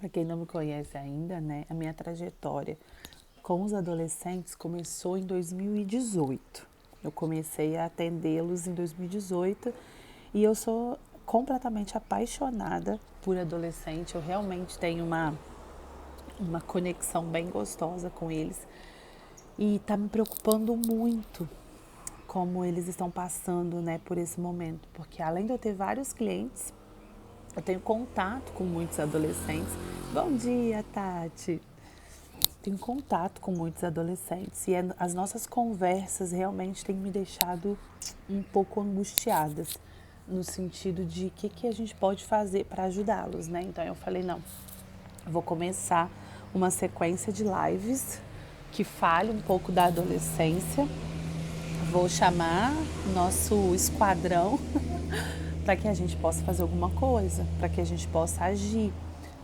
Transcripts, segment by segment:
Para quem não me conhece ainda, né, a minha trajetória com os adolescentes começou em 2018. Eu comecei a atendê-los em 2018 e eu sou completamente apaixonada por adolescente. Eu realmente tenho uma conexão bem gostosa com eles e está me preocupando muito como eles estão passando, né, por esse momento, porque além de eu ter vários clientes, eu tenho contato com muitos adolescentes. Bom dia, Tati. Tenho contato com muitos adolescentes e as nossas conversas realmente têm me deixado um pouco angustiadas no sentido de que a gente pode fazer para ajudá-los, né? Então eu falei, não, vou começar uma sequência de lives que fale um pouco da adolescência. Vou chamar nosso esquadrão para que a gente possa fazer alguma coisa, para que a gente possa agir.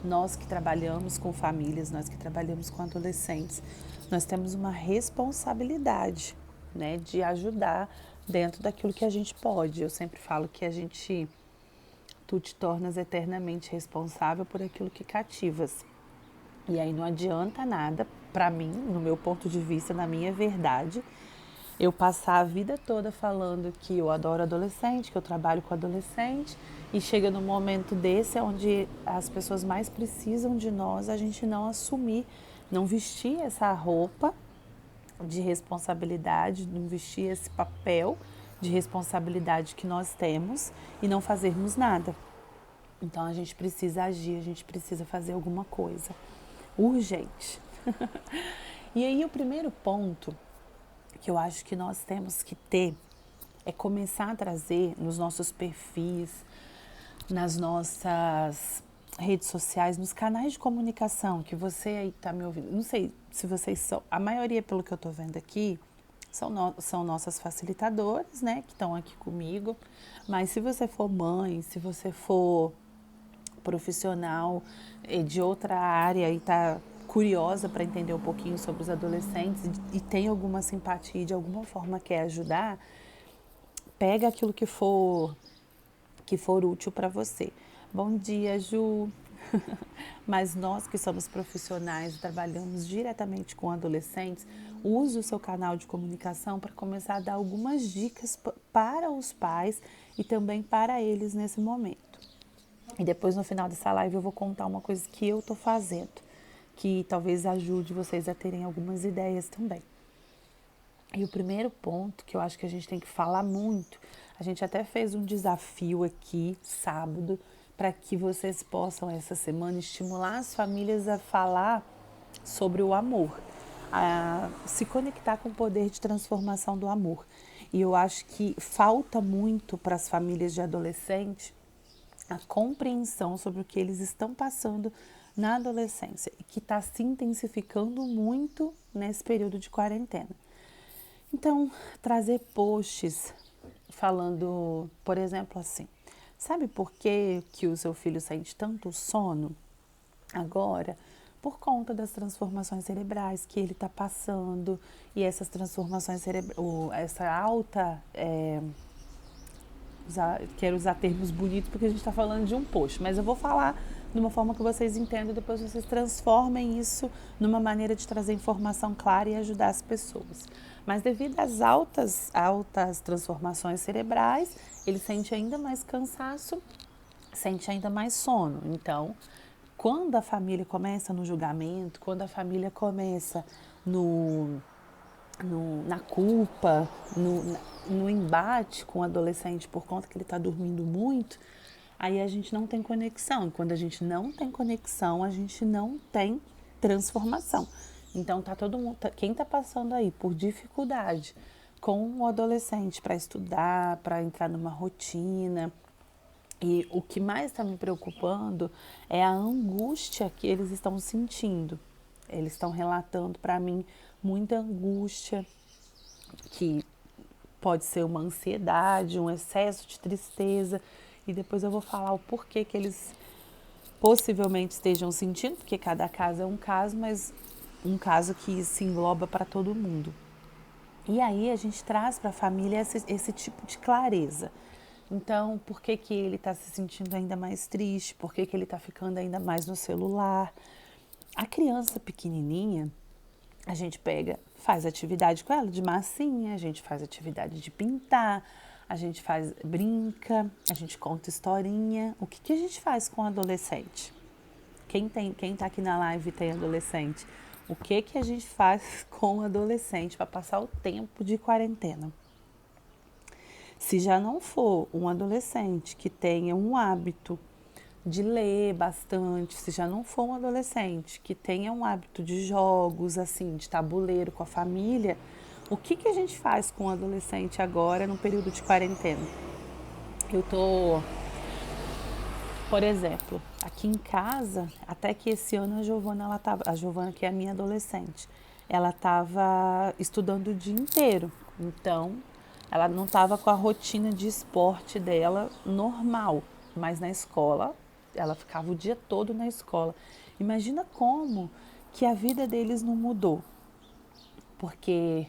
Nós que trabalhamos com famílias, nós que trabalhamos com adolescentes, nós temos uma responsabilidade, né, de ajudar dentro daquilo que a gente pode. Eu sempre falo que tu te tornas eternamente responsável por aquilo que cativas. E aí não adianta nada, para mim, no meu ponto de vista, na minha verdade, eu passar a vida toda falando que eu adoro adolescente, que eu trabalho com adolescente, e chega num momento desse onde as pessoas mais precisam de nós, a gente não assumir, não vestir essa roupa de responsabilidade, não vestir esse papel de responsabilidade que nós temos e não fazermos nada. Então a gente precisa agir, a gente precisa fazer alguma coisa urgente. E aí o primeiro ponto que eu acho que nós temos que ter é começar a trazer nos nossos perfis, nas nossas redes sociais, nos canais de comunicação que você aí está me ouvindo. Não sei se vocês são, a maioria, pelo que eu estou vendo aqui, são nossas facilitadoras, né, que estão aqui comigo. Mas se você for mãe, se você for profissional de outra área e está curiosa para entender um pouquinho sobre os adolescentes e tem alguma simpatia e de alguma forma quer ajudar, pega aquilo que for útil para você. Bom dia, Ju. Mas nós que somos profissionais e trabalhamos diretamente com adolescentes, use o seu canal de comunicação para começar a dar algumas dicas para os pais e também para eles nesse momento. E depois no final dessa live eu vou contar uma coisa que eu estou fazendo, que talvez ajude vocês a terem algumas ideias também. E o primeiro ponto que eu acho que a gente tem que falar muito, a gente até fez um desafio aqui sábado para que vocês possam essa semana estimular as famílias a falar sobre o amor, a se conectar com o poder de transformação do amor. E eu acho que falta muito para as famílias de adolescente a compreensão sobre o que eles estão passando na adolescência e que está se intensificando muito nesse período de quarentena. Então, trazer posts falando, por exemplo, assim, sabe por que o seu filho sente tanto sono agora? Por conta das transformações cerebrais que ele está passando e essas transformações cerebrais, essa alta quero usar termos bonitos porque a gente está falando de um post, mas eu vou falar de uma forma que vocês entendam e depois vocês transformem isso numa maneira de trazer informação clara e ajudar as pessoas. Mas devido às altas transformações cerebrais, ele sente ainda mais cansaço, sente ainda mais sono. Então, quando a família começa no julgamento, quando a família começa na culpa, no embate com o adolescente por conta que ele está dormindo muito, aí a gente não tem conexão. E quando a gente não tem conexão, a gente não tem transformação. Então tá todo mundo, quem está passando aí por dificuldade com o adolescente para estudar, para entrar numa rotina, e o que mais está me preocupando é a angústia que eles estão sentindo. Eles estão relatando para mim muita angústia, que pode ser uma ansiedade, um excesso de tristeza. E depois eu vou falar o porquê que eles possivelmente estejam sentindo, porque cada caso é um caso, mas um caso que se engloba para todo mundo. E aí a gente traz para a família esse tipo de clareza. Então, por que que ele está se sentindo ainda mais triste? Por que que ele está ficando ainda mais no celular? A criança pequenininha, a gente pega, faz atividade com ela de massinha, a gente faz atividade de pintar, a gente faz, brinca, a gente conta historinha. O que que a gente faz com o adolescente? Quem tá aqui na live tem adolescente. O que que a gente faz com o adolescente para passar o tempo de quarentena? Se já não for um adolescente que tenha um hábito de ler bastante, se já não for um adolescente que tenha um hábito de jogos, assim, de tabuleiro com a família, o que que a gente faz com o adolescente agora no período de quarentena? Eu tô, por exemplo, aqui em casa, até que esse ano a Giovana que é a minha adolescente, ela estava estudando o dia inteiro. Então, ela não estava com a rotina de esporte dela normal, mas na escola, ela ficava o dia todo na escola. Imagina como que a vida deles não mudou, porque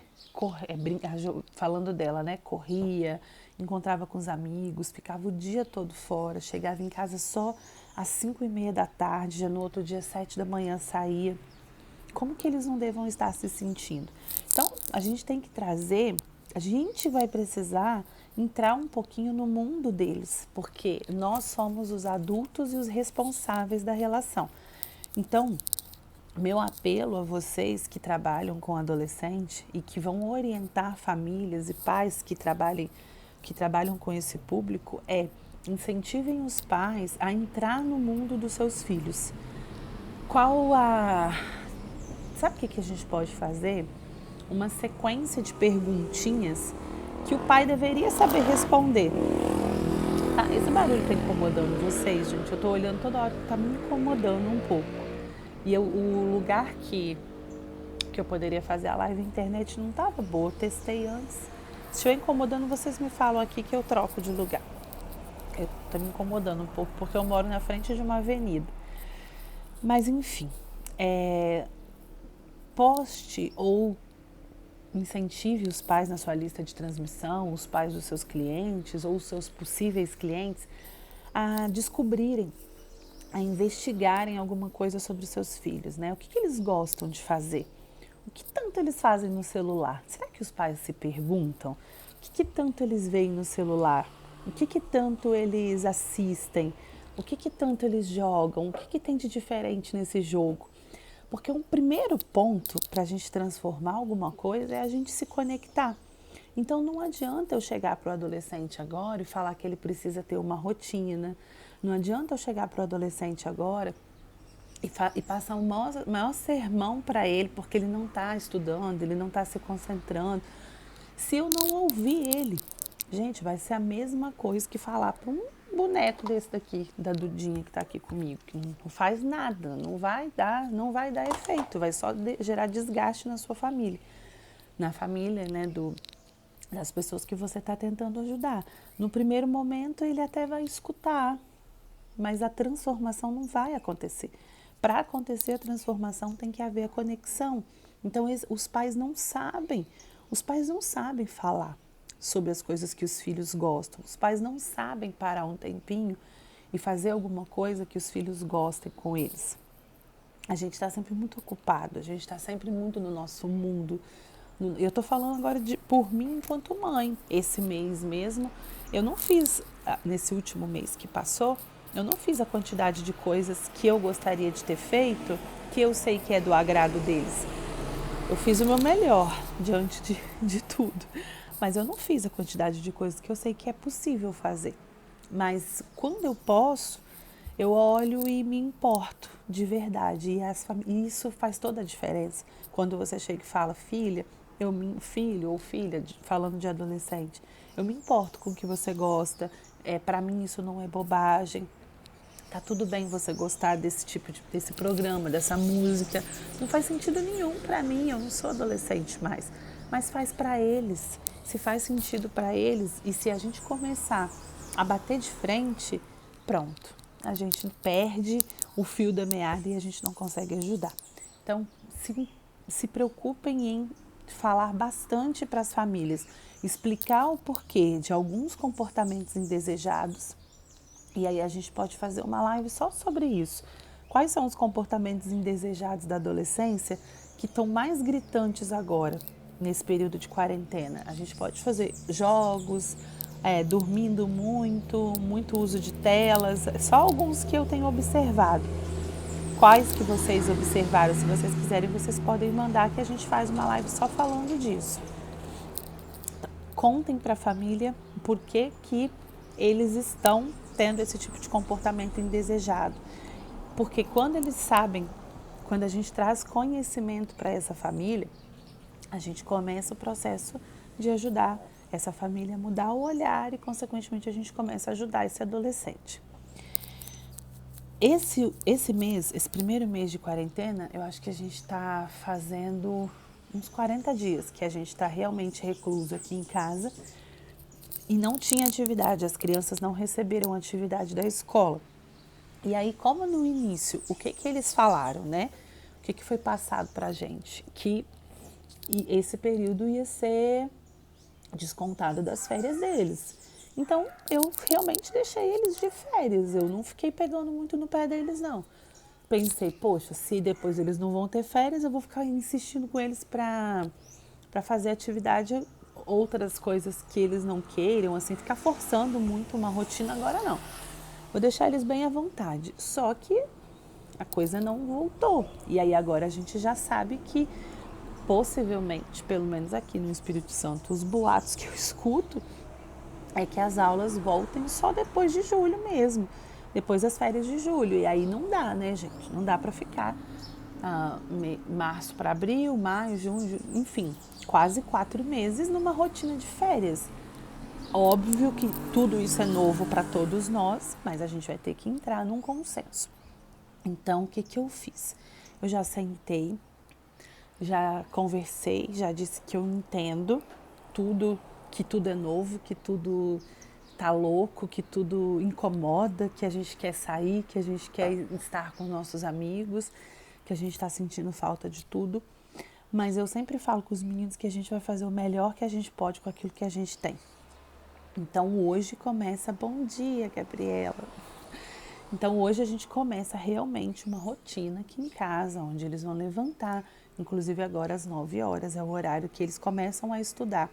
falando dela, né, corria, encontrava com os amigos, ficava o dia todo fora, chegava em casa só às 5:30 da tarde, já no outro dia 7 da manhã saía. Como que eles não devam estar se sentindo? Então, a gente tem que trazer, a gente vai precisar entrar um pouquinho no mundo deles, porque nós somos os adultos e os responsáveis da relação. Então, meu apelo a vocês que trabalham com adolescente e que vão orientar famílias e pais que trabalham com esse público é: incentivem os pais a entrar no mundo dos seus filhos. Qual a Sabe o que a gente pode fazer? Uma sequência de perguntinhas que o pai deveria saber responder. Tá, esse barulho está incomodando vocês, gente? Eu estou olhando toda hora, está me incomodando um pouco. E o lugar que eu poderia fazer a live, a internet não estava boa, eu testei antes. Se estiver incomodando, vocês me falam aqui que eu troco de lugar. Está me incomodando um pouco, porque eu moro na frente de uma avenida. Mas enfim, poste ou incentive os pais na sua lista de transmissão, os pais dos seus clientes ou os seus possíveis clientes a descobrirem, a investigarem alguma coisa sobre os seus filhos, né? O que eles gostam de fazer? O que tanto eles fazem no celular? Será que os pais se perguntam? O que tanto eles veem no celular? O que tanto eles assistem? O que tanto eles jogam? O que tem de diferente nesse jogo? Porque um primeiro ponto para a gente transformar alguma coisa é a gente se conectar. Então não adianta eu chegar para o adolescente agora e falar que ele precisa ter uma rotina. Não adianta eu chegar para o adolescente agora e passar o maior sermão para ele, porque ele não está estudando, ele não está se concentrando. Se eu não ouvir ele, gente, vai ser a mesma coisa que falar para um boneco desse daqui, da Dudinha que está aqui comigo, que não faz nada, não vai dar efeito, vai só gerar desgaste na sua família, na família, né, das pessoas que você está tentando ajudar. No primeiro momento ele até vai escutar, mas a transformação não vai acontecer. Para acontecer a transformação tem que haver a conexão. Então os pais não sabem falar sobre as coisas que os filhos gostam. Os pais não sabem parar um tempinho e fazer alguma coisa que os filhos gostem com eles. A gente está sempre muito ocupado, a gente está sempre muito no nosso mundo. Eu estou falando agora por mim enquanto mãe. Esse mês mesmo, eu não fiz, nesse último mês que passou, eu não fiz a quantidade de coisas que eu gostaria de ter feito, que eu sei que é do agrado deles. Eu fiz o meu melhor diante de tudo, mas eu não fiz a quantidade de coisas que eu sei que é possível fazer. Mas quando eu posso, eu olho e me importo de verdade. E isso faz toda a diferença. Quando você chega e fala, filho ou filha, falando de adolescente, eu me importo com o que você gosta, para mim isso não é bobagem. Tá tudo bem você gostar desse programa, dessa música. Não faz sentido nenhum para mim, eu não sou adolescente mais. Mas faz para eles. Se faz sentido para eles e se a gente começar a bater de frente, pronto. A gente perde o fio da meada e a gente não consegue ajudar. Então, se preocupem em falar bastante para as famílias, explicar o porquê de alguns comportamentos indesejados. E aí a gente pode fazer uma live só sobre isso. Quais são os comportamentos indesejados da adolescência que estão mais gritantes agora, nesse período de quarentena? A gente pode fazer jogos, dormindo muito uso de telas, só alguns que eu tenho observado. Quais que vocês observaram? Se vocês quiserem, vocês podem mandar que a gente faz uma live só falando disso. Contem para a família por que eles estão tendo esse tipo de comportamento indesejado. Porque quando eles sabem, quando a gente traz conhecimento para essa família, a gente começa o processo de ajudar essa família a mudar o olhar e, consequentemente, a gente começa a ajudar esse adolescente. Esse mês, esse primeiro mês de quarentena, eu acho que a gente está fazendo uns 40 dias que a gente está realmente recluso aqui em casa e não tinha atividade, as crianças não receberam atividade da escola. E aí, como no início, o que eles falaram, né? O que foi passado para a gente? Que esse período ia ser descontado das férias deles. Então, eu realmente deixei eles de férias, eu não fiquei pegando muito no pé deles, não. Pensei, poxa, se depois eles não vão ter férias, eu vou ficar insistindo com eles para fazer atividade, outras coisas que eles não queiram, assim, ficar forçando muito uma rotina agora, não. Vou deixar eles bem à vontade. Só que a coisa não voltou. E aí agora a gente já sabe que possivelmente, pelo menos aqui no Espírito Santo, os boatos que eu escuto é que as aulas voltem só depois de julho mesmo, depois das férias de julho. E aí não dá, né, gente? Não dá para ficar março para abril, maio, junho, enfim, quase 4 meses numa rotina de férias. Óbvio que tudo isso é novo para todos nós, mas a gente vai ter que entrar num consenso. Então, o que eu fiz? Eu já sentei, já conversei, já disse que eu entendo tudo, que tudo é novo, que tudo tá louco, que tudo incomoda, que a gente quer sair, que a gente quer estar com nossos amigos, que a gente está sentindo falta de tudo. Mas eu sempre falo com os meninos que a gente vai fazer o melhor que a gente pode com aquilo que a gente tem. Então hoje começa, bom dia, Gabriela. Então hoje a gente começa realmente uma rotina aqui em casa, onde eles vão levantar, inclusive agora às 9 horas, é o horário que eles começam a estudar,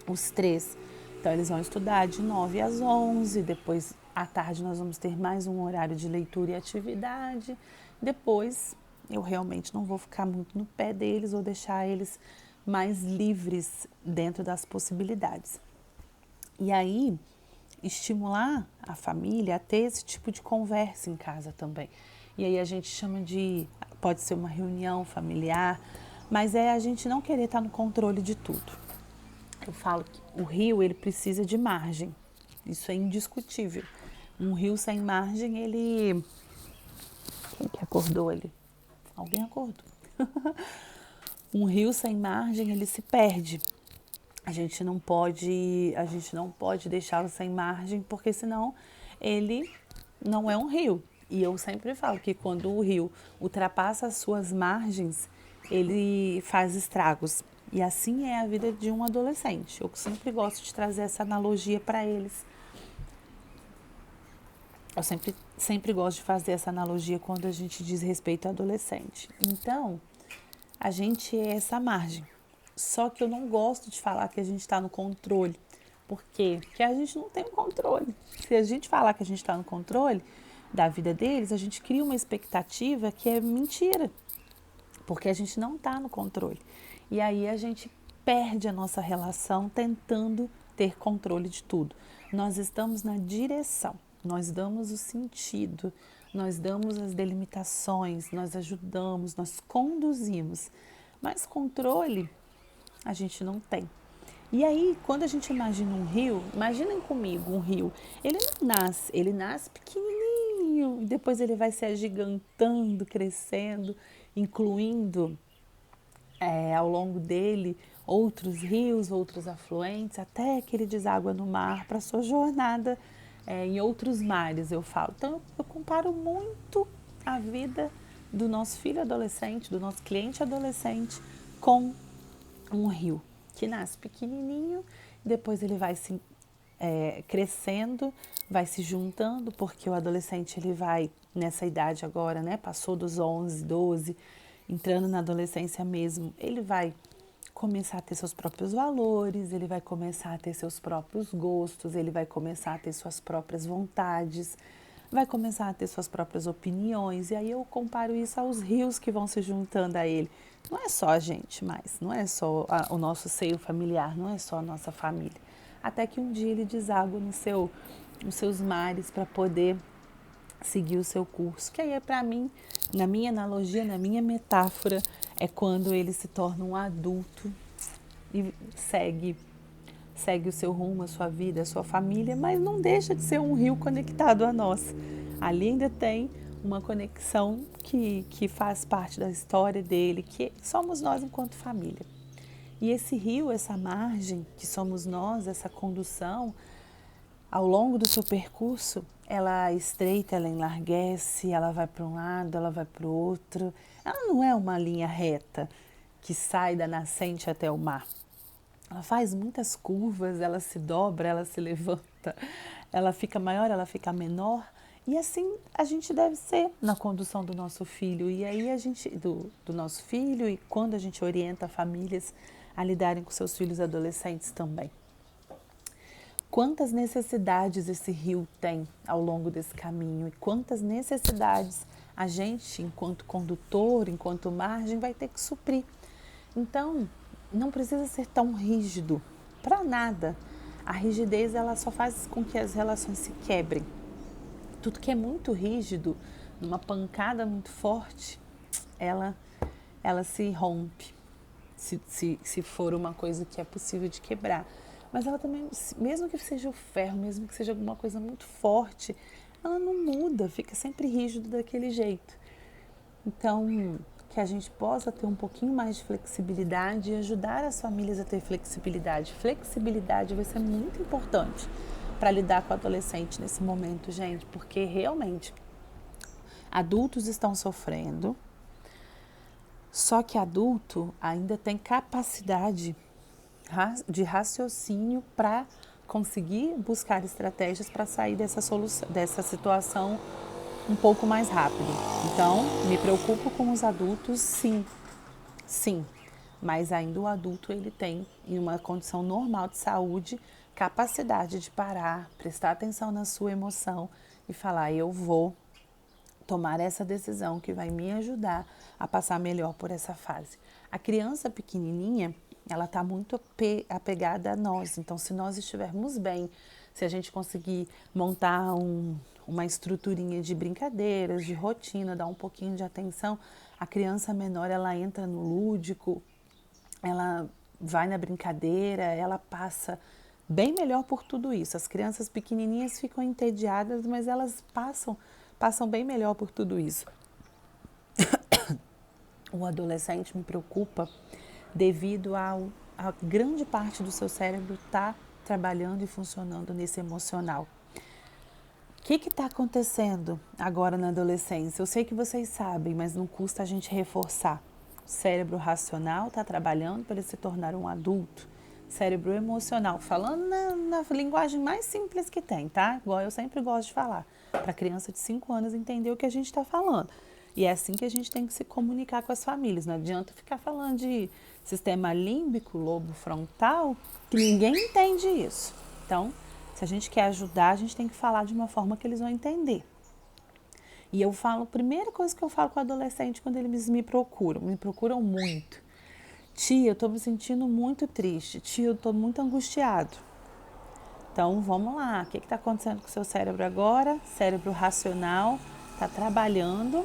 os 3. Então eles vão estudar de 9 às 11, depois à tarde nós vamos ter mais um horário de leitura e atividade. Depois eu realmente não vou ficar muito no pé deles, vou deixar eles mais livres dentro das possibilidades. E aí, estimular a família a ter esse tipo de conversa em casa também. E aí a gente chama de, pode ser uma reunião familiar, mas é a gente não querer estar no controle de tudo. Eu falo que o rio, ele precisa de margem, isso é indiscutível. Um rio sem margem, ele... Quem que acordou ali? Alguém acordou. Um rio sem margem, ele se perde. A gente não pode deixá-lo sem margem, porque senão ele não é um rio. E eu sempre falo que quando o rio ultrapassa as suas margens, ele faz estragos. E assim é a vida de um adolescente. Eu sempre gosto de trazer essa analogia para eles. Eu sempre gosto de fazer essa analogia quando a gente diz respeito ao adolescente. Então, a gente é essa margem. Só que eu não gosto de falar que a gente está no controle. Por quê? Porque a gente não tem o controle. Se a gente falar que a gente está no controle da vida deles, a gente cria uma expectativa que é mentira. Porque a gente não está no controle. E aí a gente perde a nossa relação tentando ter controle de tudo. Nós estamos na direção, nós damos o sentido, nós damos as delimitações, nós ajudamos, nós conduzimos. Mas controle a gente não tem. E aí, quando a gente imagina um rio, imaginem comigo um rio, ele nasce pequenininho, e depois ele vai se agigantando, crescendo, incluindo ao longo dele outros rios, outros afluentes, até que ele deságua no mar para sua jornada em outros mares, eu falo. Então, eu comparo muito a vida do nosso filho adolescente, do nosso cliente adolescente com um rio que nasce pequenininho, depois ele vai se crescendo, vai se juntando, porque o adolescente ele vai nessa idade agora, né? Passou dos 11, 12, entrando na adolescência mesmo, ele vai começar a ter seus próprios valores, ele vai começar a ter seus próprios gostos, ele vai começar a ter suas próprias vontades, vai começar a ter suas próprias opiniões. E aí eu comparo isso aos rios que vão se juntando a ele. Não é só a gente mais, não é só o nosso seio familiar, não é só a nossa família. Até que um dia ele deságua nos seus mares para poder seguir o seu curso. Que aí é para mim, na minha analogia, na minha metáfora, é quando ele se torna um adulto e segue o seu rumo, a sua vida, a sua família, mas não deixa de ser um rio conectado a nós. Ali ainda tem uma conexão que faz parte da história dele, que somos nós enquanto família. E esse rio, essa margem que somos nós, essa condução, ao longo do seu percurso, ela estreita, ela enlarguece, ela vai para um lado, ela vai para o outro. Ela não é uma linha reta que sai da nascente até o mar. Ela faz muitas curvas, ela se dobra, ela se levanta, ela fica maior, ela fica menor. E assim a gente deve ser na condução do nosso filho. E aí a gente, do nosso filho, e quando a gente orienta famílias a lidarem com seus filhos adolescentes também. Quantas necessidades esse rio tem ao longo desse caminho e quantas necessidades a gente, enquanto condutor, enquanto margem, vai ter que suprir. Então, não precisa ser tão rígido para nada. A rigidez ela só faz com que as relações se quebrem. Tudo que é muito rígido, numa pancada muito forte, ela se rompe, se for uma coisa que é possível de quebrar. Mas ela também, mesmo que seja o ferro, mesmo que seja alguma coisa muito forte, ela não muda, fica sempre rígido daquele jeito. Então, que a gente possa ter um pouquinho mais de flexibilidade e ajudar as famílias a ter flexibilidade. Flexibilidade vai ser muito importante para lidar com o adolescente nesse momento, gente, porque realmente adultos estão sofrendo, só que adulto ainda tem capacidade de raciocínio para conseguir buscar estratégias para sair dessa situação um pouco mais rápido. Então, me preocupo com os adultos, sim, mas ainda o adulto ele tem, em uma condição normal de saúde, capacidade de parar, prestar atenção na sua emoção e falar, eu vou tomar essa decisão que vai me ajudar a passar melhor por essa fase. A criança pequenininha, ela está muito apegada a nós. Então, se nós estivermos bem, se a gente conseguir montar uma estruturinha de brincadeiras, de rotina, dar um pouquinho de atenção, a criança menor, ela entra no lúdico, ela vai na brincadeira, ela passa bem melhor por tudo isso. As crianças pequenininhas ficam entediadas, mas elas passam bem melhor por tudo isso. O adolescente me preocupa devido a grande parte do seu cérebro estar trabalhando e funcionando nesse emocional. O que está acontecendo agora na adolescência? Eu sei que vocês sabem, mas não custa a gente reforçar. O cérebro racional está trabalhando para ele se tornar um adulto. Cérebro emocional, falando na linguagem mais simples que tem, tá? Igual eu sempre gosto de falar, para criança de 5 anos entender o que a gente está falando. E é assim que a gente tem que se comunicar com as famílias. Não adianta ficar falando de sistema límbico, lobo frontal, que ninguém entende isso. Então, se a gente quer ajudar, a gente tem que falar de uma forma que eles vão entender. E eu falo, a primeira coisa que eu falo com o adolescente quando eles me procuram muito. Tia, eu estou me sentindo muito triste. Tia, eu estou muito angustiado. Então, vamos lá. O que está acontecendo com o seu cérebro agora? Cérebro racional está trabalhando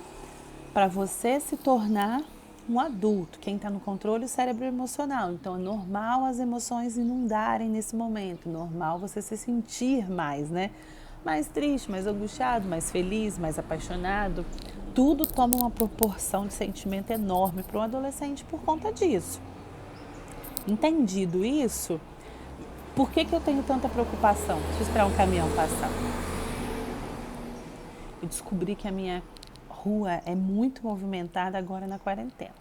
para você se tornar um adulto. Quem está no controle é o cérebro emocional. Então, é normal as emoções inundarem nesse momento. Normal você se sentir mais, né? Mais triste, mais angustiado, mais feliz, mais apaixonado. Tudo toma uma proporção de sentimento enorme para um adolescente por conta disso. Entendido isso, por que eu tenho tanta preocupação? Deixa eu esperar um caminhão passar. Eu descobri que a minha rua é muito movimentada agora na quarentena.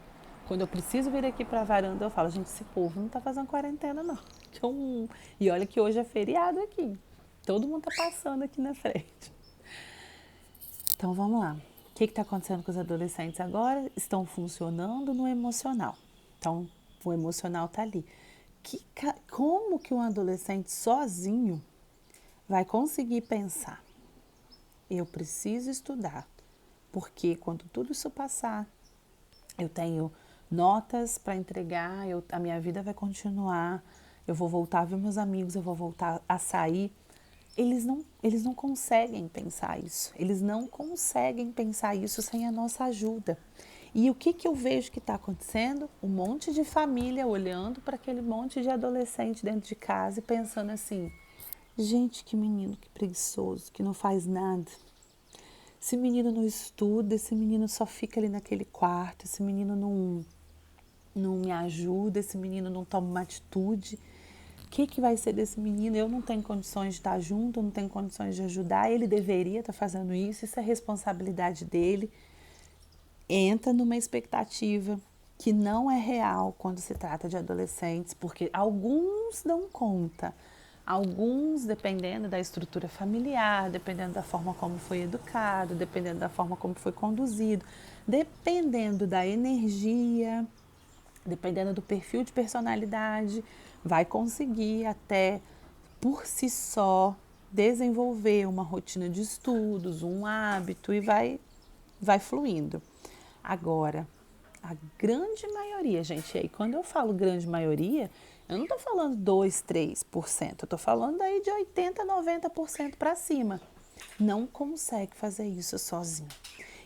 Quando eu preciso vir aqui para a varanda, eu falo, gente, esse povo não está fazendo quarentena, não. E olha que hoje é feriado aqui. Todo mundo está passando aqui na frente. Então vamos lá. O que está acontecendo com os adolescentes agora? Estão funcionando no emocional. Então, o emocional está ali. Como que um adolescente sozinho vai conseguir pensar? Eu preciso estudar, porque quando tudo isso passar, eu tenho notas para entregar, a minha vida vai continuar, eu vou voltar a ver meus amigos, eu vou voltar a sair. Eles não conseguem pensar isso. Eles não conseguem pensar isso sem a nossa ajuda. E o que eu vejo que está acontecendo? Um monte de família olhando para aquele monte de adolescente dentro de casa e pensando assim, gente, que menino, que preguiçoso, que não faz nada. Esse menino não estuda, esse menino só fica ali naquele quarto, esse menino não me ajuda, esse menino não toma uma atitude. O que vai ser desse menino? Eu não tenho condições de estar junto, eu não tenho condições de ajudar, ele deveria estar fazendo isso é responsabilidade dele. Entra numa expectativa que não é real quando se trata de adolescentes, porque alguns dão conta, alguns, dependendo da estrutura familiar, dependendo da forma como foi educado, dependendo da forma como foi conduzido, dependendo da energia, dependendo do perfil de personalidade, vai conseguir até por si só desenvolver uma rotina de estudos, um hábito e vai fluindo. Agora, a grande maioria, gente, aí quando eu falo grande maioria, eu não estou falando 2, 3%, eu estou falando aí de 80, 90% para cima. Não consegue fazer isso sozinho.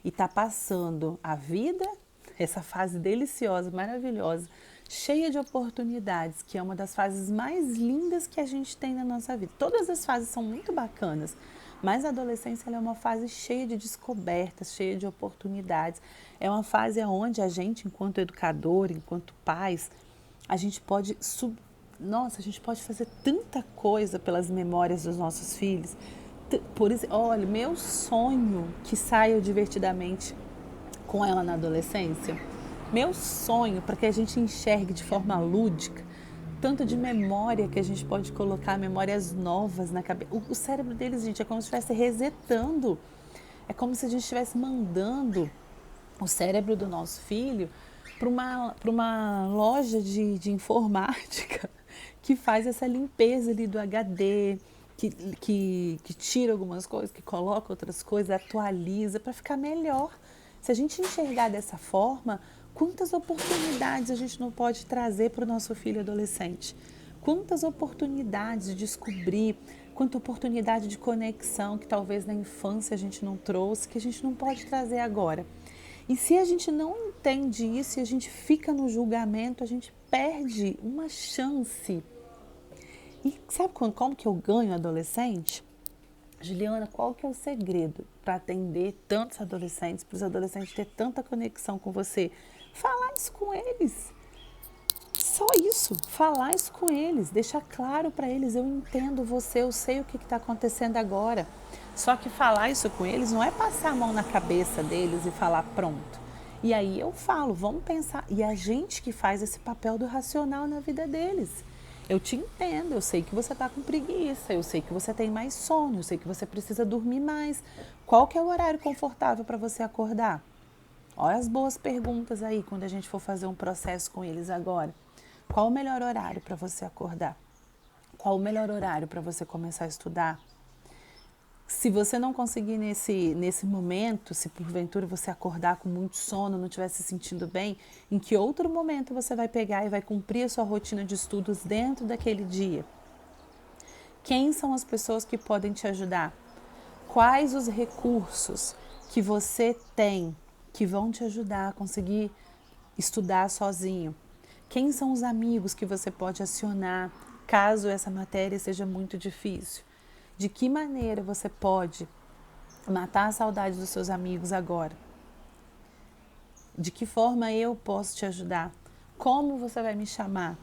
E está passando a vida, essa fase deliciosa, maravilhosa, cheia de oportunidades, que é uma das fases mais lindas que a gente tem na nossa vida. Todas as fases são muito bacanas, mas a adolescência é uma fase cheia de descobertas, cheia de oportunidades. É uma fase onde a gente, enquanto educador, enquanto pais, a gente pode a gente pode fazer tanta coisa pelas memórias dos nossos filhos. Por isso, olha, meu sonho que saia divertidamente com ela na adolescência, meu sonho para que a gente enxergue de forma lúdica tanto de memória que a gente pode colocar, memórias novas na cabeça. O cérebro deles, gente, é como se estivesse resetando. É como se a gente estivesse mandando o cérebro do nosso filho para uma loja de informática que faz essa limpeza ali do HD, que tira algumas coisas, que coloca outras coisas, atualiza para ficar melhor. Se a gente enxergar dessa forma, quantas oportunidades a gente não pode trazer para o nosso filho adolescente? Quantas oportunidades de descobrir, quanta oportunidade de conexão que talvez na infância a gente não trouxe, que a gente não pode trazer agora. E se a gente não entende isso e a gente fica no julgamento, a gente perde uma chance. E sabe como que eu ganho adolescente? Juliana, qual que é o segredo para atender tantos adolescentes, para os adolescentes ter tanta conexão com você? Falar isso com eles. Só isso, falar isso com eles, deixar claro para eles, eu entendo você, eu sei o que está acontecendo agora. Só que falar isso com eles não é passar a mão na cabeça deles e falar pronto. E aí eu falo, vamos pensar. E a gente que faz esse papel do racional na vida deles. Eu te entendo, eu sei que você está com preguiça, eu sei que você tem mais sono, eu sei que você precisa dormir mais. Qual que é o horário confortável para você acordar? Olha as boas perguntas aí quando a gente for fazer um processo com eles agora. Qual o melhor horário para você acordar? Qual o melhor horário para você começar a estudar? Se você não conseguir nesse momento, se porventura você acordar com muito sono, não estiver se sentindo bem, em que outro momento você vai pegar e vai cumprir a sua rotina de estudos dentro daquele dia? Quem são as pessoas que podem te ajudar? Quais os recursos que você tem que vão te ajudar a conseguir estudar sozinho? Quem são os amigos que você pode acionar caso essa matéria seja muito difícil? De que maneira você pode matar a saudade dos seus amigos agora? De que forma eu posso te ajudar? Como você vai me chamar?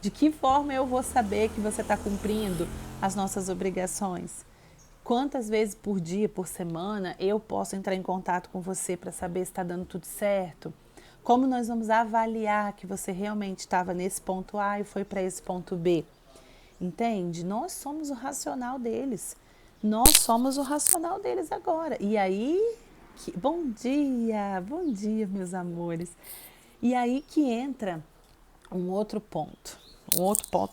De que forma eu vou saber que você está cumprindo as nossas obrigações? Quantas vezes por dia, por semana, eu posso entrar em contato com você para saber se está dando tudo certo? Como nós vamos avaliar que você realmente estava nesse ponto A e foi para esse ponto B? Entende? Nós somos o racional deles. Nós somos o racional deles agora. E aí, bom dia, meus amores. E aí que entra um outro ponto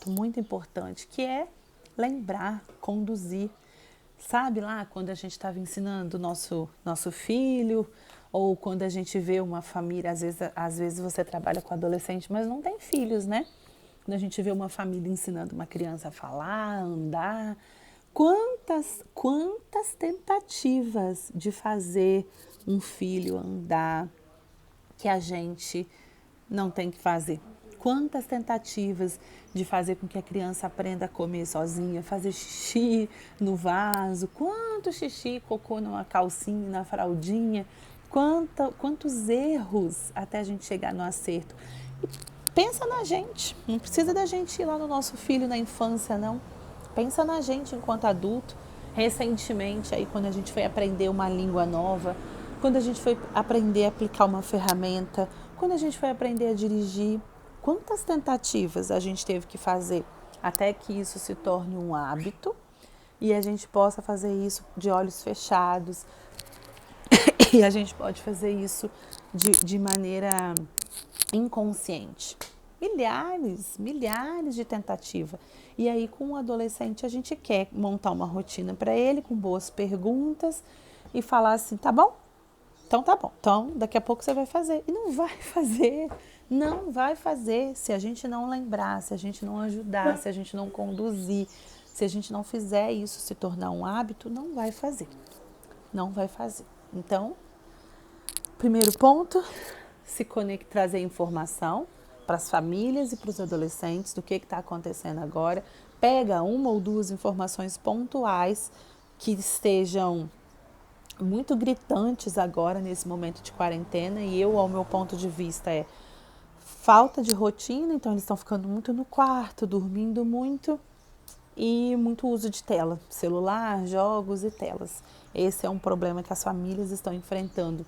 muito importante, que é lembrar, conduzir. Sabe lá quando a gente estava ensinando o nosso filho, ou quando a gente vê uma família, às vezes você trabalha com adolescente, mas não tem filhos, né? Quando a gente vê uma família ensinando uma criança a falar, a andar, quantas tentativas de fazer um filho andar que a gente não tem que fazer. Quantas tentativas de fazer com que a criança aprenda a comer sozinha, fazer xixi no vaso, quanto xixi, cocô numa calcinha, na fraldinha, quantos erros até a gente chegar no acerto. E pensa na gente, não precisa da gente ir lá no nosso filho na infância, não. Pensa na gente enquanto adulto. Recentemente, aí, quando a gente foi aprender uma língua nova, quando a gente foi aprender a aplicar uma ferramenta, quando a gente foi aprender a dirigir, quantas tentativas a gente teve que fazer até que isso se torne um hábito e a gente possa fazer isso de olhos fechados e a gente pode fazer isso de maneira inconsciente. Milhares de tentativas. E aí, com o adolescente, a gente quer montar uma rotina para ele, com boas perguntas, e falar assim, tá bom? Então tá bom. Então, daqui a pouco você vai fazer. E não vai fazer. Não vai fazer se a gente não lembrar, se a gente não ajudar, se a gente não conduzir, se a gente não fizer isso se tornar um hábito, não vai fazer. Não vai fazer. Então, primeiro ponto, se conectar, trazer informação para as famílias e para os adolescentes do que está acontecendo agora. Pega uma ou duas informações pontuais que estejam muito gritantes agora nesse momento de quarentena e ao meu ponto de vista, é falta de rotina, então eles estão ficando muito no quarto, dormindo muito e muito uso de tela, celular, jogos e telas. Esse é um problema que as famílias estão enfrentando.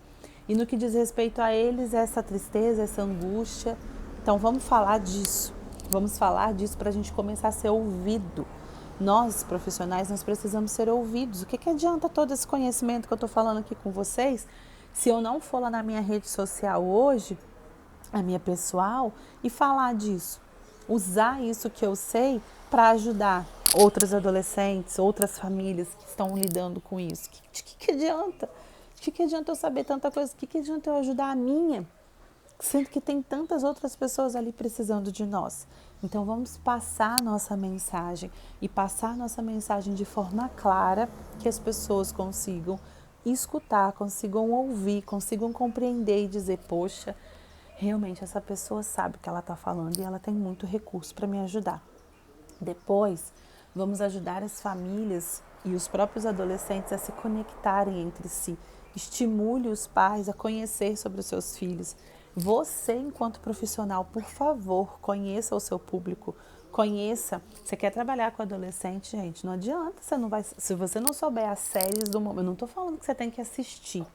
E no que diz respeito a eles, essa tristeza, essa angústia, então vamos falar disso para a gente começar a ser ouvido. Nós, profissionais, nós precisamos ser ouvidos. O que adianta todo esse conhecimento que eu estou falando aqui com vocês, se eu não for lá na minha rede social hoje, a minha pessoal, e falar disso? Usar isso que eu sei para ajudar outros adolescentes, outras famílias que estão lidando com isso. De que adianta? De que adianta eu saber tanta coisa? De que adianta eu ajudar a minha? Sendo que tem tantas outras pessoas ali precisando de nós. Então vamos passar a nossa mensagem e passar a nossa mensagem de forma clara, que as pessoas consigam escutar, consigam ouvir, consigam compreender e dizer, poxa, realmente essa pessoa sabe o que ela está falando e ela tem muito recurso para me ajudar. Depois, vamos ajudar as famílias e os próprios adolescentes a se conectarem entre si. Estimule os pais a conhecer sobre os seus filhos. Você, enquanto profissional, por favor, conheça o seu público, conheça. Você quer trabalhar com adolescente, gente, não adianta, se você não souber as séries do momento, eu não estou falando que você tem que assistir,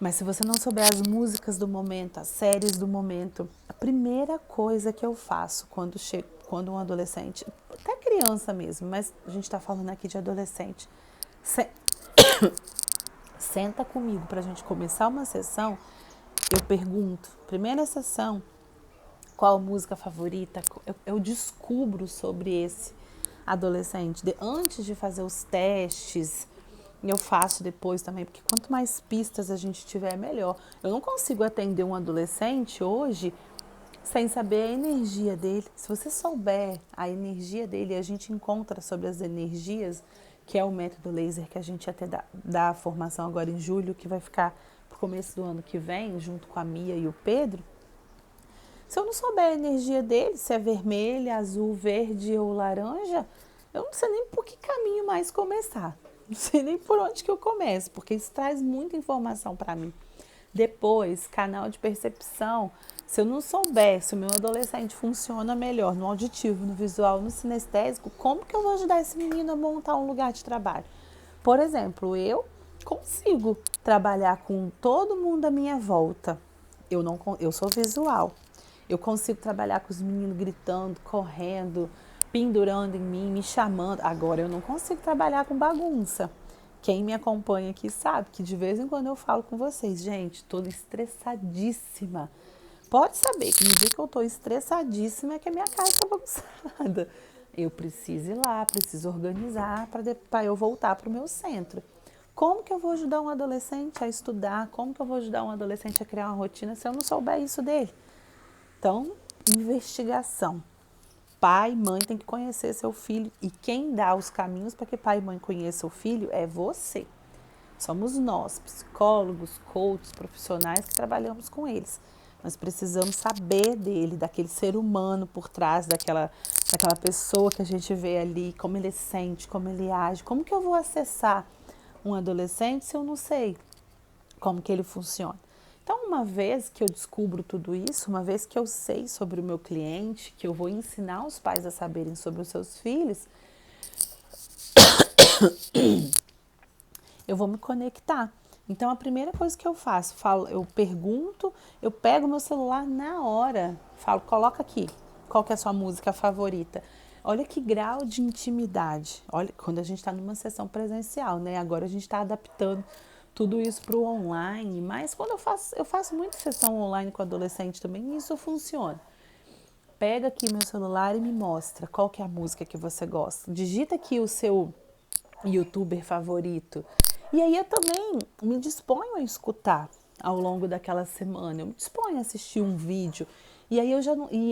mas se você não souber as músicas do momento, as séries do momento, a primeira coisa que eu faço quando um adolescente, até criança mesmo, mas a gente está falando aqui de adolescente, senta comigo para a gente começar uma sessão. Eu pergunto, primeira sessão, qual a música favorita? Eu descubro sobre esse adolescente. Antes de fazer os testes, eu faço depois também, porque quanto mais pistas a gente tiver, melhor. Eu não consigo atender um adolescente hoje sem saber a energia dele. Se você souber a energia dele, a gente encontra sobre as energias, que é o método laser que a gente até dá a formação agora em julho, que vai ficar pro começo do ano que vem, junto com a Mia e o Pedro. Se eu não souber a energia dele, se é vermelha, azul, verde ou laranja, eu não sei nem por que caminho mais começar. Não sei nem por onde que eu começo, porque isso traz muita informação para mim. Depois, canal de percepção. Se eu não souber se o meu adolescente funciona melhor no auditivo, no visual, no sinestésico, como que eu vou ajudar esse menino a montar um lugar de trabalho? Por exemplo, eu consigo trabalhar com todo mundo à minha volta, Eu sou visual. Eu consigo trabalhar com os meninos gritando, correndo, pendurando em mim, me chamando. Agora eu não consigo trabalhar com bagunça. Quem me acompanha aqui sabe que de vez em quando eu falo com vocês, gente, tô estressadíssima. Pode saber que no dia que eu tô estressadíssima é que a minha casa tá bagunçada. Eu preciso ir lá, preciso organizar para eu voltar para o meu centro. Como que eu vou ajudar um adolescente a estudar? Como que eu vou ajudar um adolescente a criar uma rotina se eu não souber isso dele? Então, investigação. Pai e mãe tem que conhecer seu filho e quem dá os caminhos para que pai e mãe conheçam o filho é você. Somos nós, psicólogos, coaches, profissionais que trabalhamos com eles. Nós precisamos saber dele, daquele ser humano por trás daquela pessoa que a gente vê ali, como ele sente, como ele age. Como que eu vou acessar um adolescente se eu não sei como que ele funciona? Então, uma vez que eu descubro tudo isso, uma vez que eu sei sobre o meu cliente, que eu vou ensinar os pais a saberem sobre os seus filhos, eu vou me conectar. Então, a primeira coisa que eu faço, eu pergunto, eu pego meu celular na hora, falo, coloca aqui, qual que é a sua música favorita? Olha que grau de intimidade. Olha, quando a gente está numa sessão presencial, né? Agora a gente está adaptando tudo isso para o online, mas quando eu faço muita sessão online com adolescente também, e isso funciona. Pega aqui meu celular e me mostra qual que é a música que você gosta. Digita aqui o seu youtuber favorito. E aí eu também me disponho a escutar ao longo daquela semana. Eu me disponho a assistir um vídeo. E aí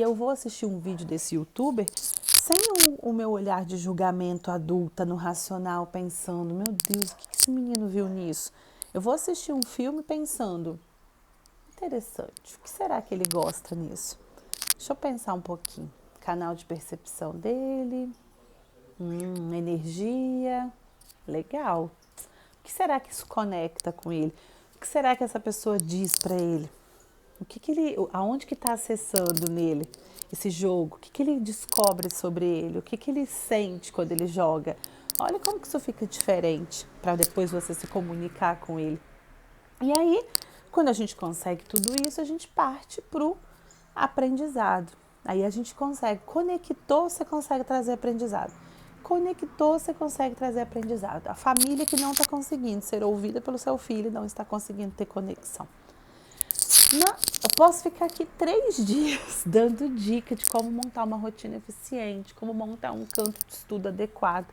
eu vou assistir um vídeo desse youtuber sem o meu olhar de julgamento adulta no racional, pensando, meu Deus, o que esse menino viu nisso? Eu vou assistir um filme pensando, interessante, o que será que ele gosta nisso? Deixa eu pensar um pouquinho. Canal de percepção dele, energia, legal. O que será que isso conecta com ele? O que será que essa pessoa diz para ele? Aonde que está acessando nele esse jogo? O que ele descobre sobre ele? O que ele sente quando ele joga? Olha como que isso fica diferente para depois você se comunicar com ele. E aí, quando a gente consegue tudo isso, a gente parte para o aprendizado. Aí a gente consegue, conectou, você consegue trazer aprendizado. Conectou, você consegue trazer aprendizado. A família que não está conseguindo ser ouvida pelo seu filho não está conseguindo ter conexão. Eu posso ficar aqui 3 dias dando dica de como montar uma rotina eficiente, como montar um canto de estudo adequado.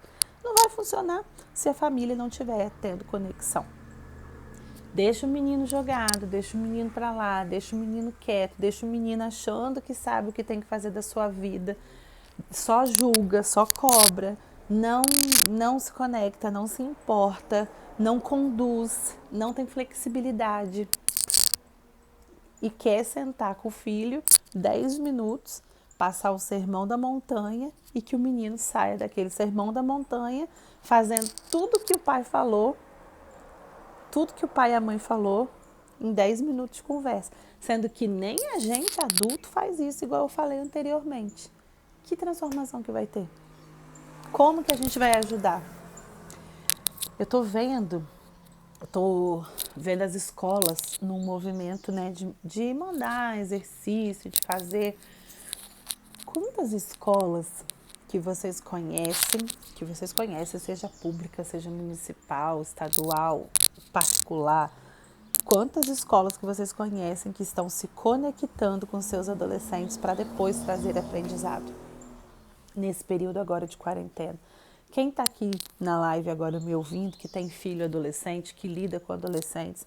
Não vai funcionar se a família não estiver tendo conexão. Deixa o menino jogado, deixa o menino para lá, deixa o menino quieto, deixa o menino achando que sabe o que tem que fazer da sua vida, só julga, só cobra, não se conecta, não se importa, não conduz, não tem flexibilidade e quer sentar com o filho 10 minutos, passar o sermão da montanha e que o menino saia daquele sermão da montanha fazendo tudo que o pai falou, tudo que o pai e a mãe falou em 10 minutos de conversa, sendo que nem a gente adulto faz isso, igual eu falei anteriormente. Que transformação que vai ter? Como que a gente vai ajudar? Eu tô vendo as escolas num movimento, né, de mandar exercício, de fazer. Quantas escolas que vocês conhecem, seja pública, seja municipal, estadual, particular, quantas escolas que vocês conhecem que estão se conectando com seus adolescentes para depois trazer aprendizado nesse período agora de quarentena? Quem está aqui na live agora me ouvindo, que tem filho adolescente, que lida com adolescentes,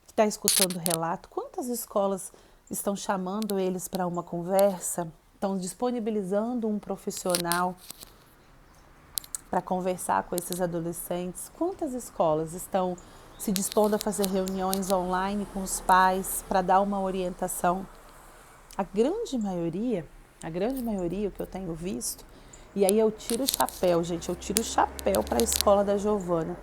que está escutando o relato, quantas escolas estão chamando eles para uma conversa, estão disponibilizando um profissional para conversar com esses adolescentes? Quantas escolas estão se dispondo a fazer reuniões online com os pais para dar uma orientação? A grande maioria, o que eu tenho visto, e aí eu tiro o chapéu, gente, eu tiro o chapéu para a escola da Giovana,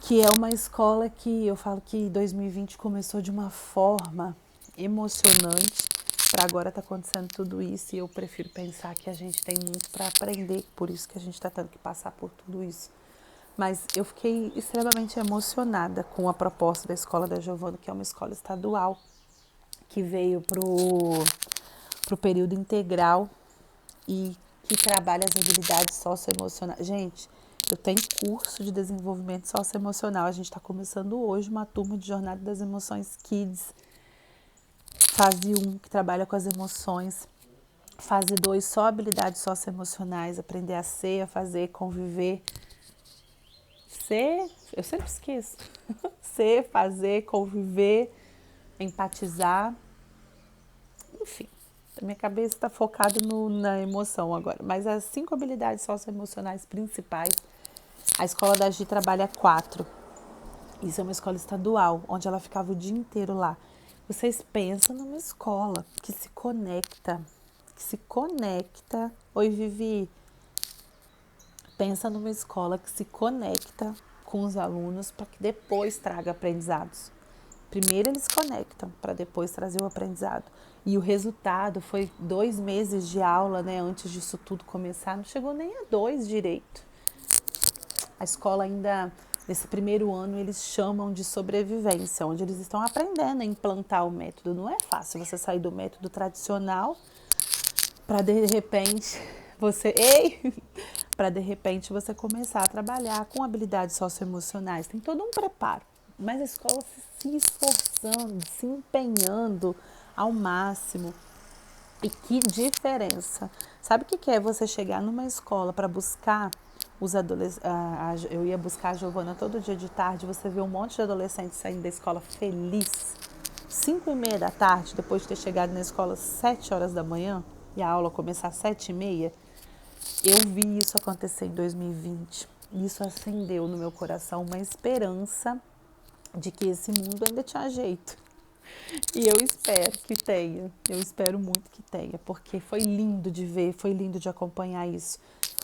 que é uma escola que eu falo que 2020 começou de uma forma emocionante, para agora tá acontecendo tudo isso e eu prefiro pensar que a gente tem muito para aprender, por isso que a gente está tendo que passar por tudo isso. Mas eu fiquei extremamente emocionada com a proposta da escola da Giovana, que é uma escola estadual, que veio pro período integral e que trabalha as habilidades socioemocionais. Gente, eu tenho curso de desenvolvimento socioemocional. A gente está começando hoje uma turma de Jornada das Emoções Kids. Fase 1, que trabalha com as emoções. Fase 2, só habilidades socioemocionais, aprender a ser, a fazer, conviver. Ser, eu sempre esqueço. Ser, fazer, conviver, empatizar. Enfim, a minha cabeça está focada na emoção agora. Mas as 5 habilidades socioemocionais principais, a escola da Gi trabalha 4. Isso é uma escola estadual, onde ela ficava o dia inteiro lá. Vocês pensam numa escola que se conecta. Oi, Vivi. Pensa numa escola que se conecta com os alunos para que depois traga aprendizados. Primeiro eles conectam para depois trazer o aprendizado. E o resultado foi 2 meses de aula, né? Antes disso tudo começar, não chegou nem a 2 direito. A escola ainda, nesse primeiro ano, eles chamam de sobrevivência, onde eles estão aprendendo a implantar o método. Não é fácil você sair do método tradicional para de repente para de repente você começar a trabalhar com habilidades socioemocionais. Tem todo um preparo, mas a escola se esforçando, se empenhando ao máximo. E que diferença! Sabe o que é você chegar numa escola para buscar os adolescentes? Eu ia buscar a Giovana todo dia de tarde, você vê um monte de adolescentes saindo da escola feliz, 5h30 da tarde, depois de ter chegado na escola 7 horas da manhã, e a aula começar às 7h30. Eu vi isso acontecer em 2020. Isso acendeu no meu coração uma esperança de que esse mundo ainda tinha jeito. E eu espero que tenha, eu espero muito que tenha, porque foi lindo de ver, foi lindo de acompanhar isso.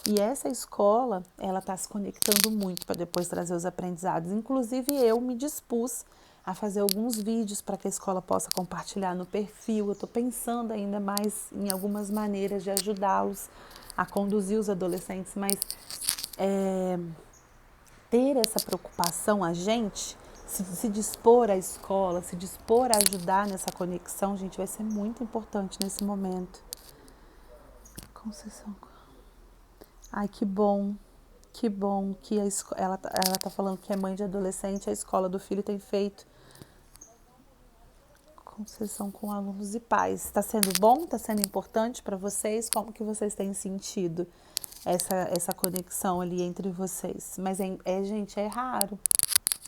E essa escola, ela está se conectando muito para depois trazer os aprendizados. Inclusive eu me dispus a fazer alguns vídeos para que a escola possa compartilhar no perfil. Eu estou pensando ainda mais em algumas maneiras de ajudá-los a conduzir os adolescentes, mas ter essa preocupação, a gente, se dispor à escola, se dispor a ajudar nessa conexão, gente, vai ser muito importante nesse momento. Conceição. Ai, que bom que ela tá falando que é mãe de adolescente, a escola do filho tem feito concessão com alunos e pais. Está sendo bom? Está sendo importante para vocês? Como que vocês têm sentido essa conexão ali entre vocês? Mas, gente, é raro.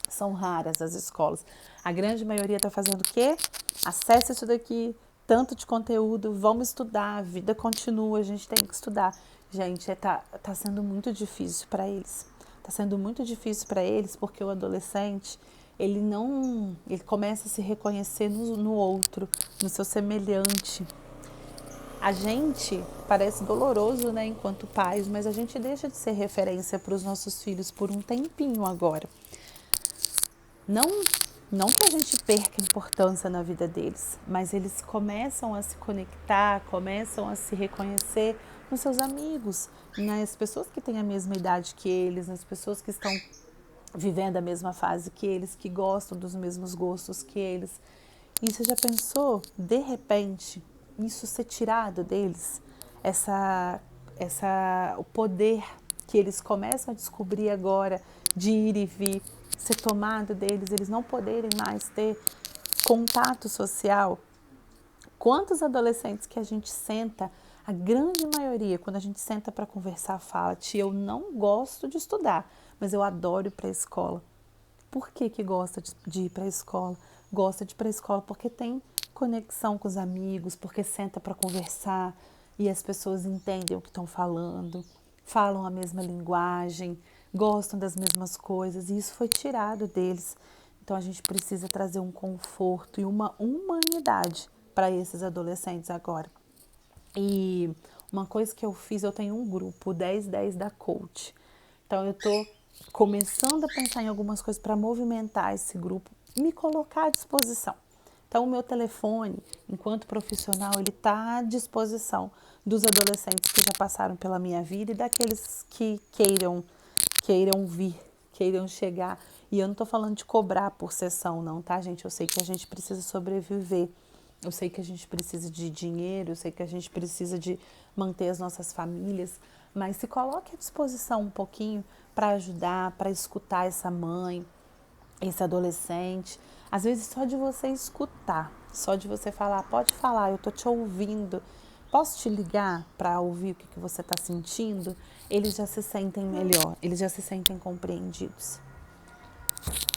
São raras as escolas. A grande maioria está fazendo o quê? Acesse isso daqui, tanto de conteúdo, vamos estudar, a vida continua, a gente tem que estudar. Gente, tá sendo muito difícil para eles. Está sendo muito difícil para eles porque o adolescente, ele começa a se reconhecer no outro, no seu semelhante. A gente parece doloroso, né, enquanto pais, mas a gente deixa de ser referência para os nossos filhos por um tempinho agora. Não que a gente perca importância na vida deles, mas eles começam a se conectar, começam a se reconhecer nos seus amigos, nas pessoas que têm a mesma idade que eles, nas pessoas que estão vivendo a mesma fase que eles, que gostam dos mesmos gostos que eles. E você já pensou, de repente, isso ser tirado deles? O poder que eles começam a descobrir agora de ir e vir, ser tomado deles, eles não poderem mais ter contato social. Quantos adolescentes que a gente senta, a grande maioria, quando a gente senta para conversar, fala: tia, eu não gosto de estudar, mas eu adoro ir para a escola. Por que gosta de ir para a escola? Gosta de ir para a escola porque tem conexão com os amigos, porque senta para conversar e as pessoas entendem o que estão falando, falam a mesma linguagem, gostam das mesmas coisas, e isso foi tirado deles. Então a gente precisa trazer um conforto e uma humanidade para esses adolescentes agora. E uma coisa que eu fiz, eu tenho um grupo, 1010 da Coach. Então eu estou começando a pensar em algumas coisas para movimentar esse grupo, me colocar à disposição. Então o meu telefone, enquanto profissional, ele está à disposição dos adolescentes que já passaram pela minha vida e daqueles que queiram vir, queiram chegar. E eu não estou falando de cobrar por sessão não, tá, gente? Eu sei que a gente precisa sobreviver, Eu sei que a gente precisa de dinheiro, eu sei que a gente precisa de manter as nossas famílias, mas se coloque à disposição um pouquinho para ajudar, para escutar essa mãe, esse adolescente. Às vezes só de você escutar, só de você falar, pode falar, eu tô te ouvindo, posso te ligar para ouvir o que você está sentindo? Eles já se sentem melhor, eles já se sentem compreendidos.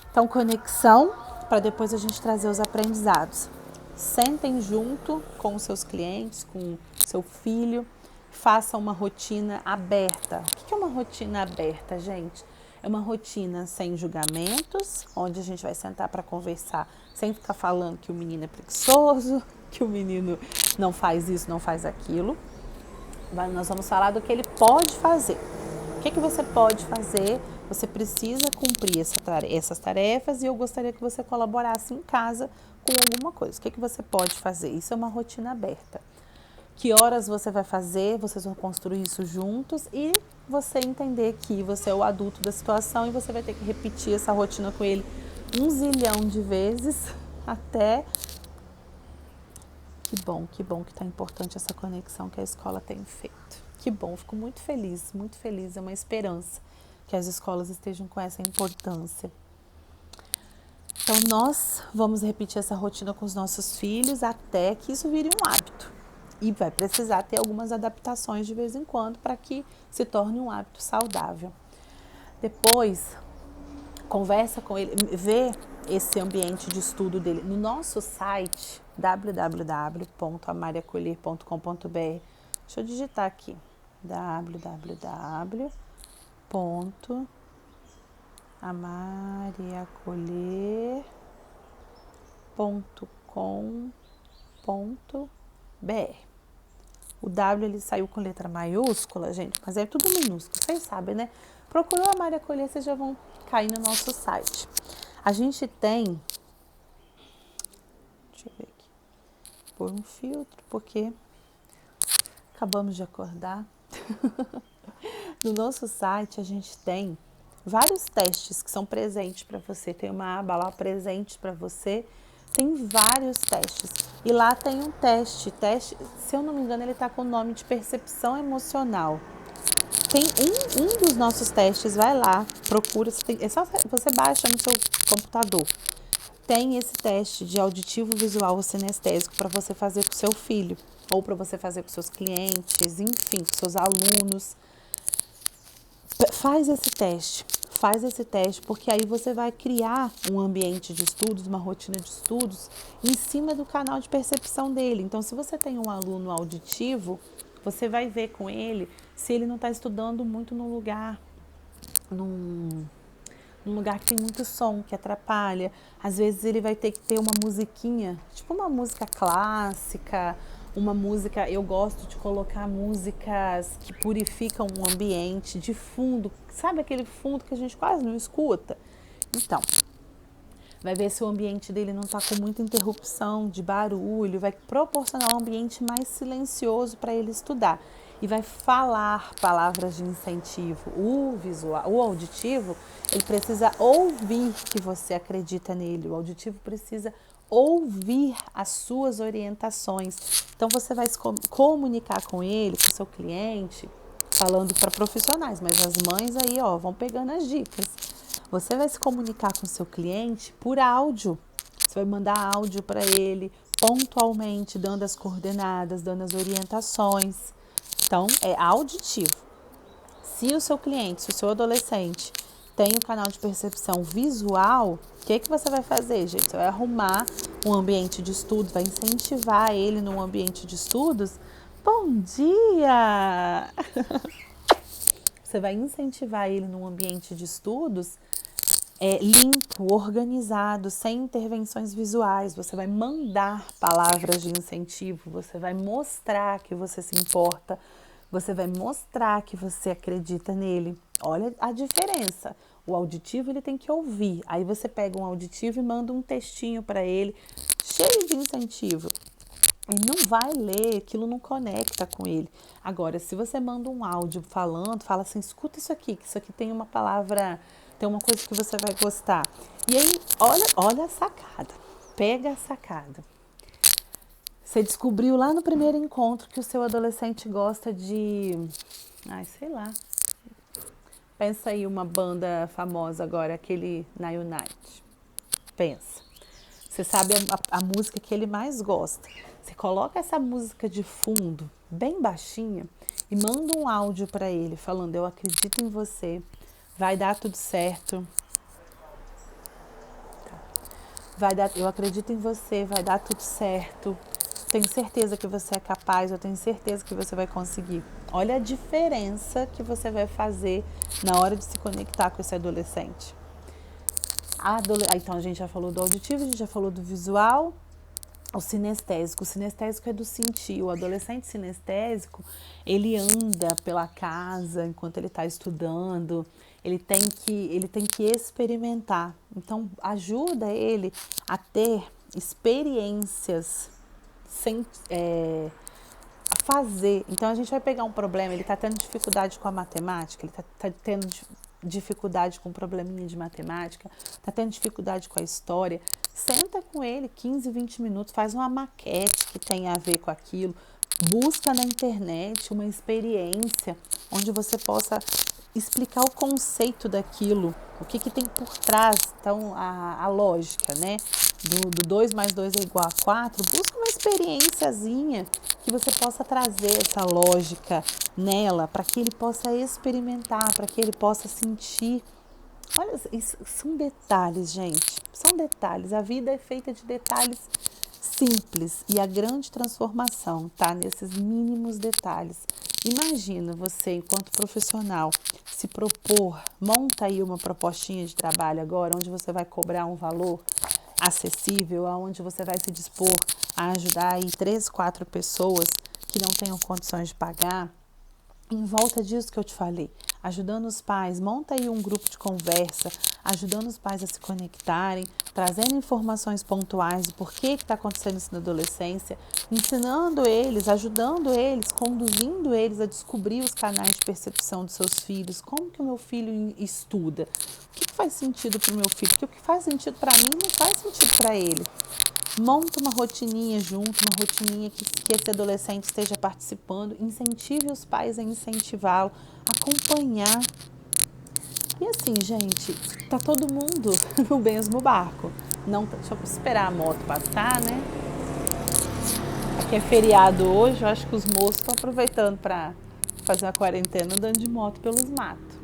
Então, conexão, para depois a gente trazer os aprendizados. Sentem junto com os seus clientes, com seu filho, façam uma rotina aberta. O que é uma rotina aberta, gente? É uma rotina sem julgamentos, onde a gente vai sentar para conversar, sem ficar falando que o menino é preguiçoso, que o menino não faz isso, não faz aquilo. Nós vamos falar do que ele pode fazer. O que você pode fazer? Você precisa cumprir essas tarefas e eu gostaria que você colaborasse em casa com alguma coisa. O que você pode fazer? Isso é uma rotina aberta. Que horas você vai fazer? Vocês vão construir isso juntos e você entender que você é o adulto da situação e você vai ter que repetir essa rotina com ele 1 zilhão de vezes até... Que bom que está importante essa conexão que a escola tem feito. Que bom, fico muito feliz, é uma esperança que as escolas estejam com essa importância. Então, nós vamos repetir essa rotina com os nossos filhos até que isso vire um hábito. E vai precisar ter algumas adaptações de vez em quando para que se torne um hábito saudável. Depois, conversa com ele, vê esse ambiente de estudo dele. No nosso site, www.amariacolher.com.br, deixa eu digitar aqui, www.amariacolher.com.br. O W ele saiu com letra maiúscula, gente, mas é tudo minúsculo, vocês sabem, né? Procurou a Maria Colher, vocês já vão cair no nosso site. A gente tem, deixa eu ver aqui, pôr um filtro, porque acabamos de acordar. No nosso site a gente tem vários testes que são presentes para você. Tem uma aba lá, presente para você. Tem vários testes. E lá tem um teste, se eu não me engano, ele está com o nome de percepção emocional. Tem um dos nossos testes, vai lá, procura, é só você baixa no seu computador. Tem esse teste de auditivo, visual ou sinestésico para você fazer com o seu filho, ou para você fazer com seus clientes, enfim, com seus alunos. Faz esse teste, porque aí você vai criar um ambiente de estudos, uma rotina de estudos em cima do canal de percepção dele. Então, se você tem um aluno auditivo, você vai ver com ele se ele não está estudando muito num lugar que tem muito som, que atrapalha. Às vezes ele vai ter que ter uma musiquinha, tipo uma música clássica, uma música, eu gosto de colocar músicas que purificam o ambiente de fundo, sabe aquele fundo que a gente quase não escuta? Então, vai ver se o ambiente dele não está com muita interrupção de barulho, vai proporcionar um ambiente mais silencioso para ele estudar. E vai falar palavras de incentivo. O visual, o auditivo, ele precisa ouvir que você acredita nele. O auditivo precisa ouvir as suas orientações. Então, você vai se comunicar com ele, com o seu cliente, falando para profissionais, mas as mães aí, ó, vão pegando as dicas. Você vai se comunicar com o seu cliente por áudio. Você vai mandar áudio para ele, pontualmente, dando as coordenadas, dando as orientações. Então, é auditivo. Se o seu cliente, se o seu adolescente tem um canal de percepção visual, o que você vai fazer, gente? Você vai arrumar um ambiente de estudo, vai incentivar ele num ambiente de estudos. Bom dia! Você vai incentivar ele num ambiente de estudos limpo, organizado, sem intervenções visuais. Você vai mandar palavras de incentivo, você vai mostrar que você se importa, você vai mostrar que você acredita nele. Olha a diferença. O auditivo ele tem que ouvir. Aí você pega um auditivo e manda um textinho para ele, cheio de incentivo. Ele não vai ler, aquilo não conecta com ele. Agora, se você manda um áudio falando, fala assim, escuta isso aqui, que isso aqui tem uma palavra, tem uma coisa que você vai gostar. E aí, olha a sacada, pega a sacada. Você descobriu lá no primeiro encontro que o seu adolescente gosta de... Ai, sei lá. Pensa aí uma banda famosa agora, aquele Na Unite. Pensa. Você sabe a música que ele mais gosta. Você coloca essa música de fundo, bem baixinha, e manda um áudio para ele falando: eu acredito em você, vai dar tudo certo. Eu acredito em você, vai dar tudo certo. Tenho certeza que você é capaz, eu tenho certeza que você vai conseguir. Olha a diferença que você vai fazer na hora de se conectar com esse adolescente. Então a gente já falou do auditivo, a gente já falou do visual. O sinestésico. O sinestésico é do sentir. O adolescente sinestésico, ele anda pela casa enquanto ele está estudando, ele tem que experimentar. Então, ajuda ele a ter experiências sem a fazer. Então, a gente vai pegar um problema, ele está tendo dificuldade com a matemática, ele está tendo dificuldade com um probleminha de matemática, está tendo dificuldade com a história, senta com ele 15, 20 minutos, faz uma maquete que tenha a ver com aquilo, busca na internet uma experiência onde você possa explicar o conceito daquilo, o que tem por trás, então a lógica, né? Do 2 mais 2 é igual a 4, busca uma experiênciazinha que você possa trazer essa lógica nela, para que ele possa experimentar, para que ele possa sentir. Olha, isso são detalhes, gente, são detalhes. A vida é feita de detalhes simples e a grande transformação está nesses mínimos detalhes. Imagina você, enquanto profissional, se propor, monta aí uma propostinha de trabalho agora, onde você vai cobrar um valor acessível, onde você vai se dispor a ajudar aí 3, 4 pessoas que não tenham condições de pagar. Em volta disso que eu te falei, ajudando os pais, monta aí um grupo de conversa, ajudando os pais a se conectarem, trazendo informações pontuais do porquê que está acontecendo isso na adolescência, ensinando eles, ajudando eles, conduzindo eles a descobrir os canais de percepção dos seus filhos, como que o meu filho estuda, o que faz sentido para o meu filho, porque o que faz sentido para mim não faz sentido para ele. Monta uma rotininha junto, uma rotininha que esse adolescente esteja participando, incentive os pais a incentivá-lo, acompanhar. E assim, gente, tá todo mundo no mesmo barco. Não, deixa eu esperar a moto passar, né? Aqui é feriado hoje, eu acho que os moços estão aproveitando para fazer a quarentena andando de moto pelos matos.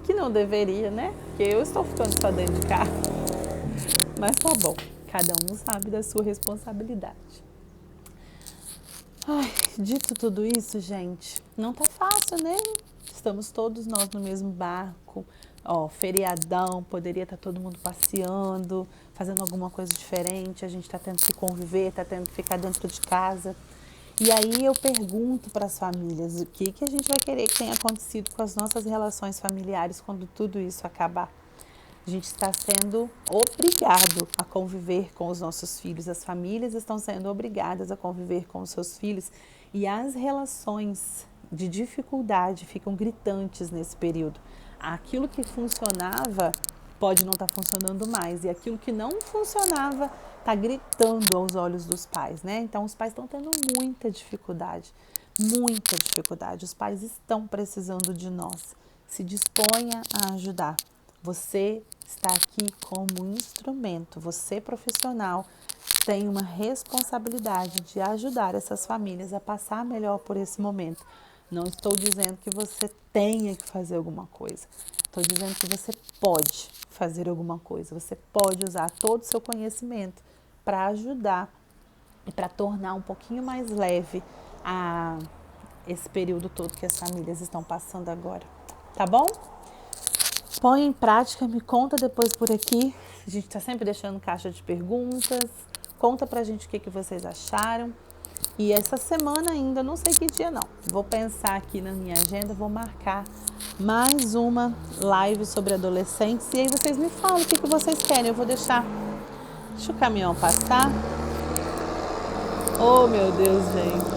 Que não deveria, né? Porque eu estou ficando só dentro de carro. Mas tá bom. Cada um sabe da sua responsabilidade. Ai, dito tudo isso, gente, não tá fácil, né? Estamos todos nós no mesmo barco. Ó, feriadão, poderia estar todo mundo passeando, fazendo alguma coisa diferente. A gente tá tendo que conviver, tá tendo que ficar dentro de casa. E aí eu pergunto para as famílias o que a gente vai querer que tenha acontecido com as nossas relações familiares quando tudo isso acabar. A gente está sendo obrigado a conviver com os nossos filhos, as famílias estão sendo obrigadas a conviver com os seus filhos e as relações de dificuldade ficam gritantes nesse período. Aquilo que funcionava pode não estar funcionando mais e aquilo que não funcionava está gritando aos olhos dos pais, né? Então os pais estão tendo muita dificuldade, muita dificuldade. Os pais estão precisando de nós. Se disponha a ajudar. Você está aqui como instrumento, você profissional tem uma responsabilidade de ajudar essas famílias a passar melhor por esse momento. Não estou dizendo que você tenha que fazer alguma coisa, estou dizendo que você pode fazer alguma coisa, você pode usar todo o seu conhecimento para ajudar e para tornar um pouquinho mais leve esse período todo que as famílias estão passando agora, tá bom? Põe em prática, me conta depois por aqui. A gente está sempre deixando caixa de perguntas. Conta pra gente o que vocês acharam. E essa semana ainda, não sei que dia não. Vou pensar aqui na minha agenda, vou marcar mais uma live sobre adolescentes. E aí vocês me falam o que vocês querem. Eu vou deixar. Deixa o caminhão passar. Oh, meu Deus, gente.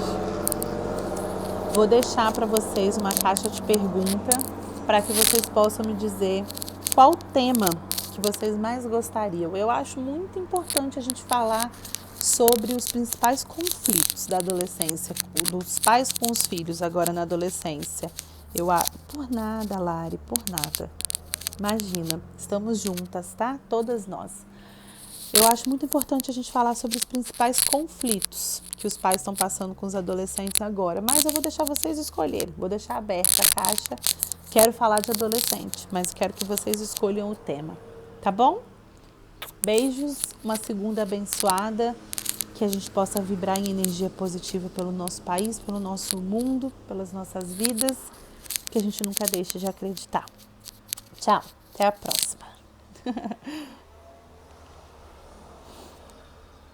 Vou deixar para vocês uma caixa de pergunta para que vocês possam me dizer qual tema que vocês mais gostariam. Eu acho muito importante a gente falar sobre os principais conflitos da adolescência, dos pais com os filhos agora na adolescência. Por nada, Lari, por nada. Imagina, estamos juntas, tá? Todas nós. Eu acho muito importante a gente falar sobre os principais conflitos que os pais estão passando com os adolescentes agora, mas eu vou deixar vocês escolherem, vou deixar aberta a caixa. Quero falar de adolescente, mas quero que vocês escolham o tema, tá bom? Beijos, uma segunda abençoada, que a gente possa vibrar em energia positiva pelo nosso país, pelo nosso mundo, pelas nossas vidas, que a gente nunca deixe de acreditar. Tchau, até a próxima.